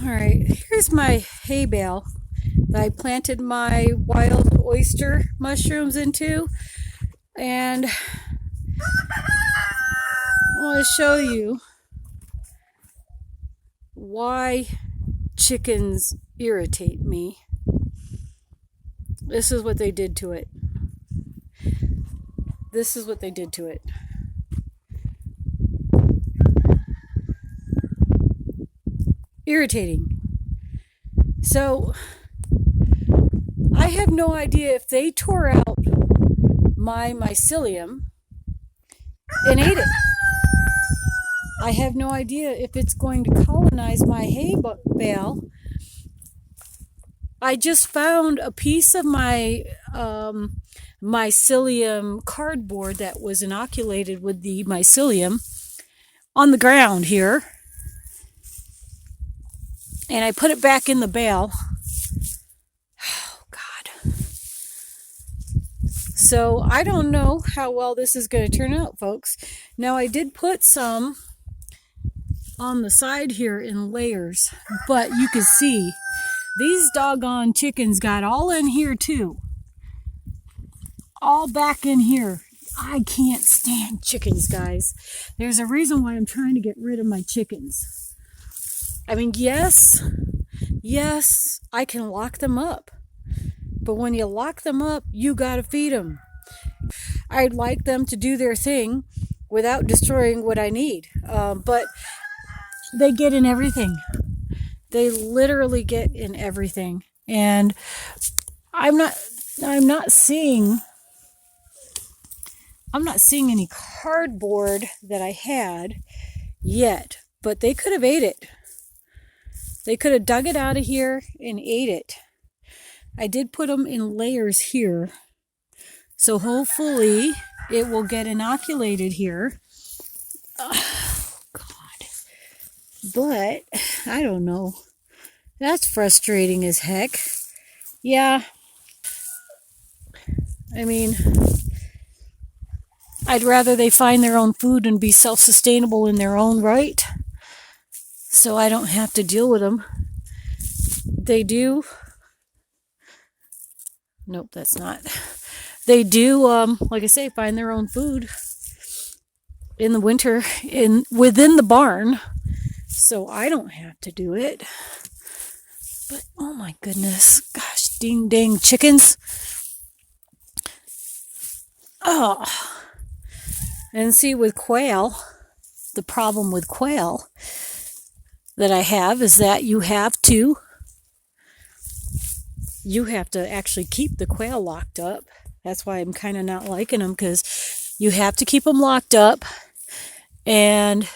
Alright, here's my hay bale that I planted my wild oyster mushrooms into, and I want to show you why chickens irritate me. This is what they did to it. This is what they did to it. Irritating. So, I have no idea if they tore out my mycelium and ate it. I have no idea if it's going to colonize my hay bale. I just found a piece of my mycelium cardboard that was inoculated with the mycelium on the ground here. And I put it back in the bale. Oh, God. So I don't know how well this is going to turn out, folks. Now, I did put some on the side here in layers, but you can see these doggone chickens got all in here too. All back in here. I can't stand chickens, guys. There's a reason why I'm trying to get rid of my chickens. I mean, yes, I can lock them up. But when you lock them up, you gotta feed them. I'd like them to do their thing without destroying what I need. But they get in everything. They literally get in everything. And I'm not seeing any cardboard that I had yet, but they could have ate it. They could have dug it out of here and ate it. I did put them in layers here, so hopefully it will get inoculated here. Oh, God. But, I don't know. That's frustrating as heck. Yeah. I mean, I'd rather they find their own food and be self-sustainable in their own right, so I don't have to deal with them. They do. Nope, that's not. They do, like I say, find their own food in the winter within the barn, so I don't have to do it. But oh my goodness, gosh, dang chickens. Oh, and see, with quail, the problem with quail that I have is that you have to actually keep the quail locked up. That's why I'm kind of not liking them, because you have to keep them locked up. And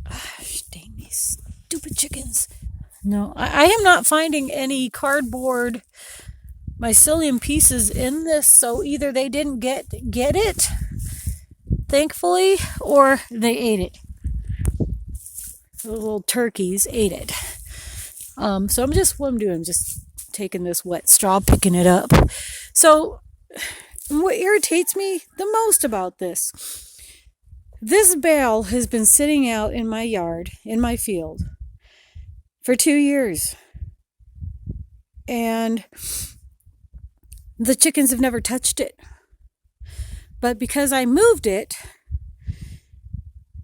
gosh, dang these stupid chickens. No, I am not finding any cardboard mycelium pieces in this, so either they didn't get it, thankfully, or they ate it. The little turkeys ate it. So I'm just, what I'm doing, I'm just taking this wet straw, picking it up. So what irritates me the most about this bale has been sitting out in my yard, in my field, for 2 years. And the chickens have never touched it. But because I moved it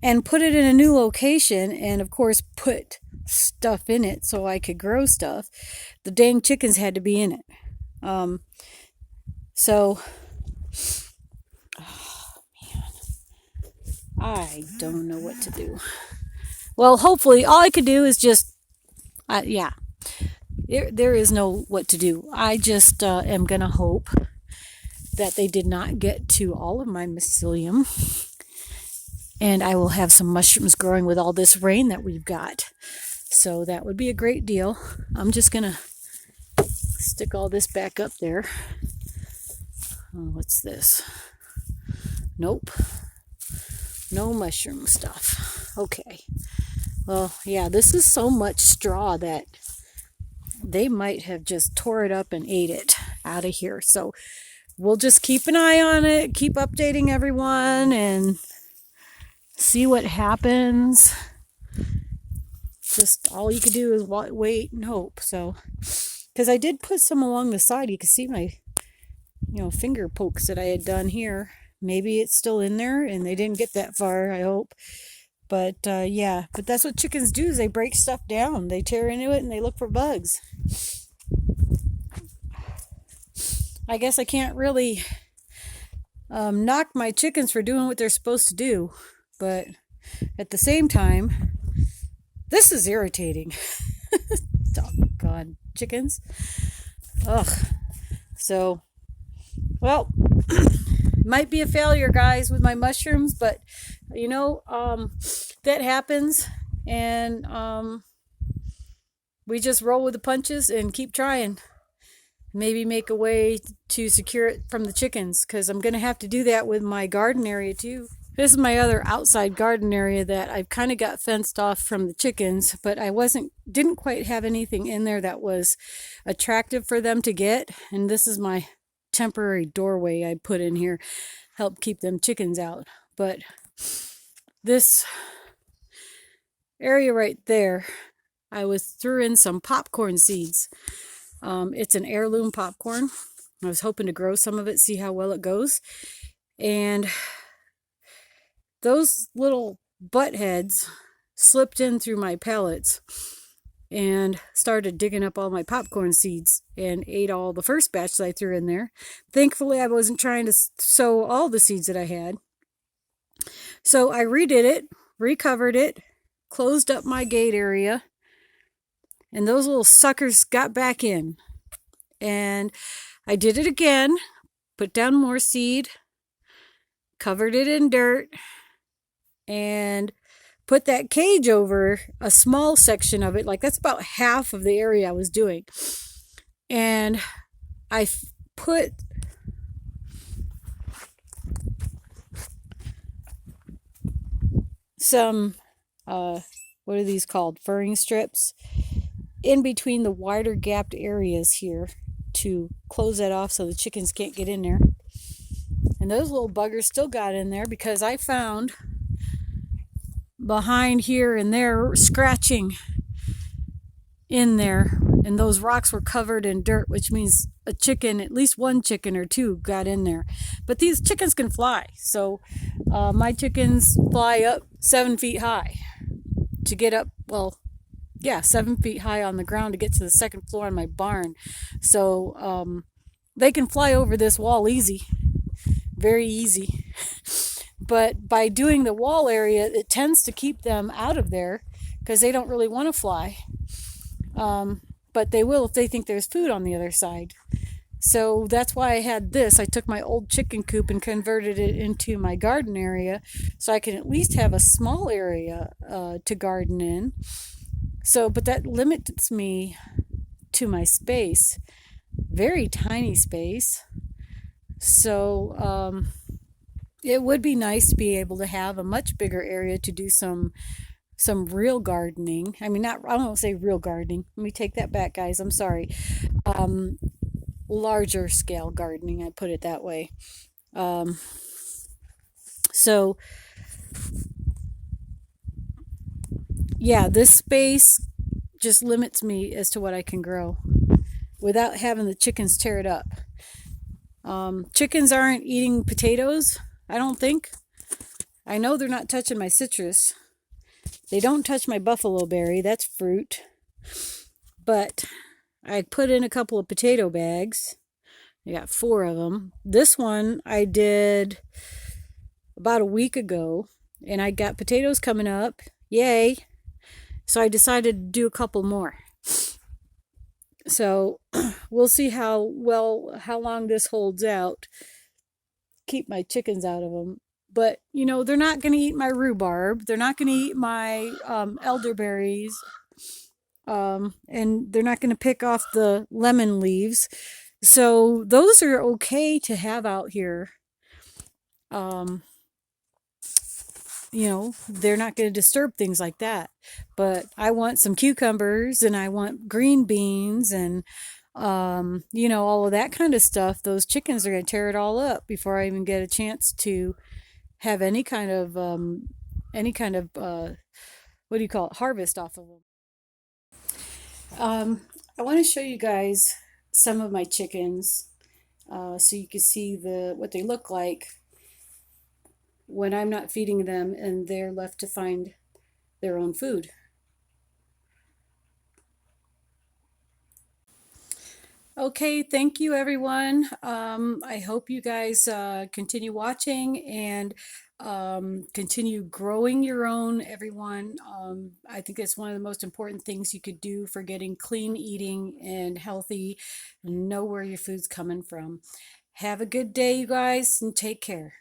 and put it in a new location, and of course put stuff in it so I could grow stuff, the dang chickens had to be in it. So, oh man, I don't know what to do. Well, hopefully all I could do is just, there is no what to do. I just am gonna hope that they did not get to all of my mycelium, and I will have some mushrooms growing with all this rain that we've got. So that would be a great deal. I'm just gonna stick all this back up there. Oh, what's this? Nope. No mushroom stuff. Okay. Well, yeah, this is so much straw that they might have just tore it up and ate it out of here. So we'll just keep an eye on it, keep updating everyone, and see what happens. just all you could do is wait and hope. So, because I did put some along the side, you can see my, finger pokes that I had done here. Maybe it's still in there and they didn't get that far, I hope. But yeah, but that's what chickens do, is they break stuff down. They tear into it and they look for bugs. I guess I can't really knock my chickens for doing what they're supposed to do. But at the same time, this is irritating. Doggone chickens. Ugh. So, well, might be a failure, guys, with my mushrooms, but that happens, and we just roll with the punches and keep trying. Maybe make a way to secure it from the chickens, because I'm going to have to do that with my garden area too. This is my other outside garden area that I've kind of got fenced off from the chickens, but I didn't quite have anything in there that was attractive for them to get. And this is my temporary doorway I put in here, help keep them chickens out. But this area right there, I threw in some popcorn seeds. It's an heirloom popcorn. I was hoping to grow some of it, see how well it goes. And those little butt heads slipped in through my pellets and started digging up all my popcorn seeds and ate all the first batch that I threw in there. Thankfully, I wasn't trying to sow all the seeds that I had. So I redid it, recovered it, closed up my gate area, and those little suckers got back in. And I did it again, put down more seed, covered it in dirt, and put that cage over a small section of it. Like, that's about half of the area I was doing. And I put some, what are these called? Furring strips in between the wider gapped areas here to close that off so the chickens can't get in there. And those little buggers still got in there, because I found behind here and there scratching in there, and those rocks were covered in dirt, which means a chicken, at least one chicken or two, got in there. But these chickens can fly, so my chickens fly up 7 feet high to get up, 7 feet high on the ground to get to the second floor in my barn. So they can fly over this wall easy, very easy. But by doing the wall area, it tends to keep them out of there, because they don't really want to fly. But they will if they think there's food on the other side. So that's why I had this. I took my old chicken coop and converted it into my garden area, so I can at least have a small area to garden in. So, but that limits me to my space. Very tiny space. So, it would be nice to be able to have a much bigger area to do some real gardening. I mean, I don't say real gardening. Let me take that back, guys. I'm sorry. Larger scale gardening, I put it that way. So, yeah, this space just limits me as to what I can grow without having the chickens tear it up. Chickens aren't eating potatoes, I don't think. I know they're not touching my citrus. They don't touch my buffalo berry. That's fruit. But I put in a couple of potato bags. I got 4 of them. This one I did about a week ago, and I got potatoes coming up. Yay. So I decided to do a couple more. So we'll see how long this holds out. Keep my chickens out of them. But, they're not going to eat my rhubarb. They're not going to eat my elderberries. And they're not going to pick off the lemon leaves. So those are okay to have out here. They're not going to disturb things like that. But I want some cucumbers, and I want green beans, and all of that kind of stuff. Those chickens are going to tear it all up before I even get a chance to have any kind of what do you call it, harvest off of them. Um, I want to show you guys some of my chickens so you can see what they look like when I'm not feeding them and they're left to find their own food. Okay, thank you everyone. I hope you guys continue watching and continue growing your own, everyone. I think it's one of the most important things you could do for getting clean eating and healthy. Know where your food's coming from. Have a good day, you guys, and take care.